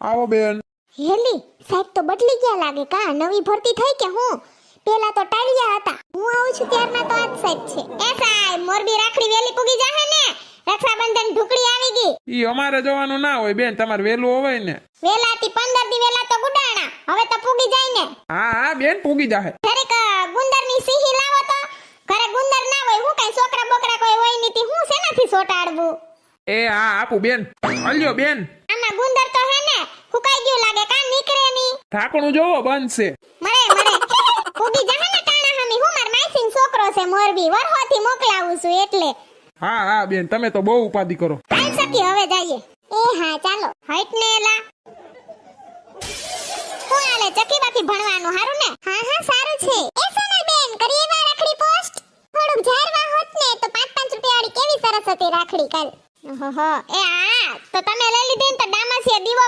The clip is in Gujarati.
આવો બેન. હેલી સાહેબ તો બદલી ગયા લાગે કા નવી ભરતી થઈ કે હું પેલા તો ટાળિયા હતા હું આવું છું ત્યારના તો આજ સાહેબ છે એ સાહેબ મોરબી રાખડી વેલી પૂગી જાહે ને રક્ષાબંધન ઢુકડી આવી ગઈ ઈ અમારે જવાનું ના હોય બેન, તમારે વેલું હોય ને. વેલાથી 15 દી વેલા તો ગુડાણા હવે તો પૂગી જાય ને. હા હા બેન, પૂગી જાહે. ઘરે ગુંદરની સિંહી લાવો તો ઘરે ગુંદર ના હોય હું કઈ છોકરા બોકરા કોઈ હોય નીતિ હું શેનાથી સોટાડવું. એ હા આપું બેન. અલ્યો બેન. આમાં ગુંદર તો હે ને ફૂકાઈ ગયું લાગે કાન નીકળે ની. ઢાંકણું જોવો બંધ છે. મરે પૂગી જાહે ને ટાણા હમી હું માર માસીન છોકરો છે મોરબી વરહોથી મોકલાવું છું એટલે. હા હા બેન, તમે તો બહુ ઉપાધિ કરો. હાલ સખી હવે જઈએ. એ હા ચાલો હટ ને એલા. હું આલે ચકી બાકી ભણવાનું હારું ને? હા હા સારું છે. એ સોનલ બેન કરીએ વા રાખડી પોસ્ટ. થોડુંક ઝારવા હોત ને તો 5-5 રૂપિયા વાળી કેવી સરસ હતી રાખડી કાલ. ઓહો એ આ તો તમે લઈ લીધી ને તો ડામાસીએ દીવો